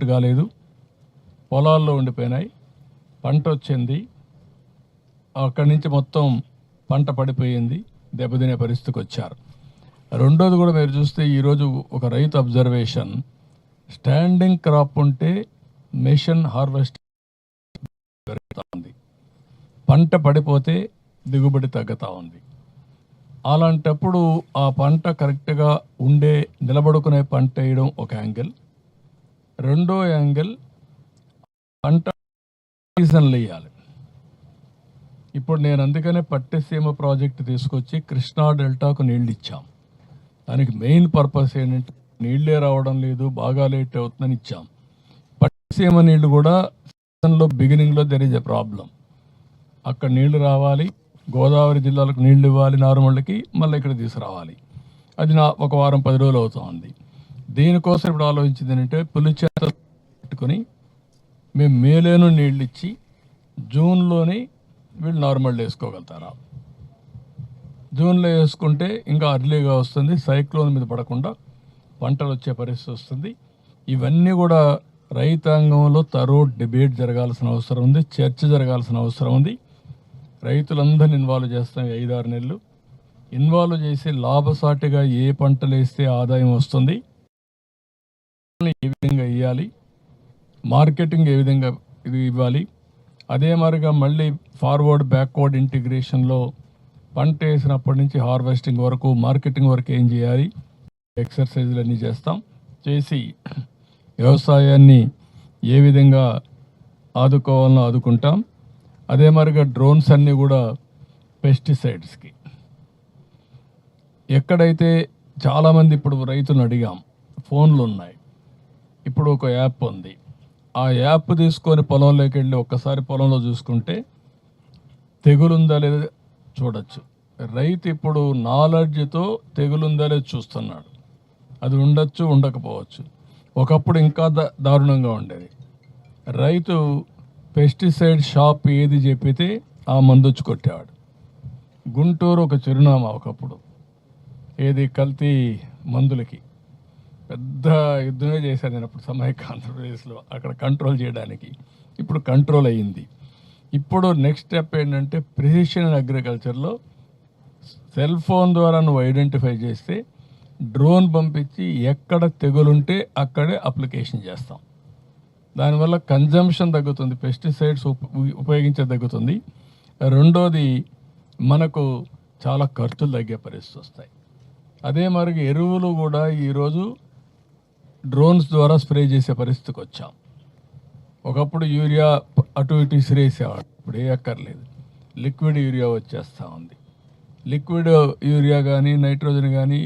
Report కాలేదు, పొలాల్లో ఉండిపోయినాయి, పంట వచ్చింది, అక్కడి నుంచి మొత్తం పంట పడిపోయింది, దెబ్బతినే పరిస్థితికి వచ్చారు. రెండోది కూడా మీరు చూస్తే ఈరోజు ఒక రైతు అబ్జర్వేషన్, స్టాండింగ్ క్రాప్ ఉంటే మెషిన్ హార్వెస్ట్ పెరుగుతూ ఉంది, పంట పడిపోతే దిగుబడి తగ్గుతూ ఉంది. అలాంటప్పుడు ఆ పంట కరెక్ట్గా ఉండే నిలబడుకునే పంట వేయడం ఒక యాంగిల్. రెండో యాంగిల్, పంట సీజన్లు వేయాలి. ఇప్పుడు నేను అందుకనే పట్టిసీమ ప్రాజెక్టు తీసుకొచ్చి కృష్ణా డెల్టాకు నీళ్ళు ఇచ్చాం. దానికి మెయిన్ పర్పస్ ఏంటంటే నీళ్ళే రావడం లేదు, బాగా లేట్ అవుతుందని ఇచ్చాం. పట్టిసీమ నీళ్లు కూడా సీజన్లో బిగినింగ్లో దెర్ ఈజ్ ఎ ప్రాబ్లం. అక్కడ నీళ్లు రావాలి, గోదావరి జిల్లాలకు నీళ్లు ఇవ్వాలి, నార్మల్కి మళ్ళీ ఇక్కడ తీసుకురావాలి. అది ఒక వారం 10 రోజులు అవుతుంది. దీనికోసం ఇప్పుడు ఆలోచించింది ఏంటంటే పులిచేత పెట్టుకొని మేము మేలోనూ నీళ్ళు ఇచ్చి జూన్లోనే వీళ్ళు నార్మల్ వేసుకోగలుగుతారా? జూన్లో వేసుకుంటే ఇంకా అర్లీగా వస్తుంది, సైక్లోన్ మీద పడకుండా పంటలు వచ్చే పరిస్థితి వస్తుంది. ఇవన్నీ కూడా రైతాంగంలో తరో డిబేట్ జరగాల్సిన అవసరం ఉంది, చర్చ జరగాల్సిన అవసరం ఉంది. రైతులందరినీ ఇన్వాల్వ్ చేస్తాం. 5-6 నెలలు ఇన్వాల్వ్ చేసి లాభసాటిగా ఏ పంటలు వేస్తే ఆదాయం వస్తుంది, ఏ విధంగా వేయాలి, మార్కెటింగ్ ఏ విధంగా ఇది ఇవ్వాలి, అదే మాదిరిగా మళ్ళీ ఫార్వర్డ్ బ్యాక్వర్డ్ ఇంటిగ్రేషన్లో పంట వేసినప్పటి నుంచి హార్వెస్టింగ్ వరకు మార్కెటింగ్ వరకు ఏం చేయాలి, ఎక్సర్సైజులు అన్నీ చేస్తాం. చేసి వ్యవసాయాన్ని ఏ విధంగా ఆదుకోవాలనో ఆదుకుంటాం. అదే మాదిరిగా డ్రోన్స్ అన్నీ కూడా పెస్టిసైడ్స్కి ఎక్కడైతే చాలామంది ఇప్పుడు రైతులను అడిగాం, ఫోన్లు ఉన్నాయి, ఇప్పుడు ఒక యాప్ ఉంది, ఆ యాప్ తీసుకొని పొలంలోకి వెళ్ళి ఒక్కసారి పొలంలో చూసుకుంటే తెగులుందా లేదా చూడొచ్చు. రైతు ఇప్పుడు నాలెడ్జ్తో తెగులుందా లేదా చూస్తున్నాడు. అది ఉండొచ్చు, ఉండకపోవచ్చు. ఒకప్పుడు ఇంకా దారుణంగా ఉండేది. రైతు పెస్టిసైడ్ షాప్ ఏది చెప్పితే ఆ మందు వచ్చి కొట్టేవాడు. గుంటూరు ఒక చిరునామా ఒకప్పుడు, ఏది కల్తీ మందులకి పెద్ద యుద్ధమే చేశాను నేను అప్పుడు సమైక్య ఆంధ్రప్రదేశ్లో, అక్కడ కంట్రోల్ చేయడానికి. ఇప్పుడు కంట్రోల్ అయ్యింది. ఇప్పుడు నెక్స్ట్ స్టెప్ ఏంటంటే ప్రిసిషన్ అగ్రికల్చర్లో సెల్ ఫోన్ ద్వారా నువ్వు ఐడెంటిఫై చేస్తే డ్రోన్ పంపించి ఎక్కడ తెగులుంటే అక్కడే అప్లికేషన్ చేస్తాం. దానివల్ల కన్జంప్షన్ తగ్గుతుంది, పెస్టిసైడ్స్ ఉపయోగించే తగ్గుతుంది. రెండోది మనకు చాలా ఖర్చులు తగ్గే పరిస్థితి వస్తాయి. అదే మరి ఎరువులు కూడా ఈరోజు డ్రోన్స్ ద్వారా స్ప్రే చేసే పరిస్థితికి వచ్చాం. ఒకప్పుడు యూరియా అటు ఇటు ఇసిరేసేవాడు, ఇప్పుడు ఏ అక్కర్లేదు, లిక్విడ్ యూరియా వచ్చేస్తూ ఉంది. లిక్విడ్ యూరియా కానీ నైట్రోజన్ కానీ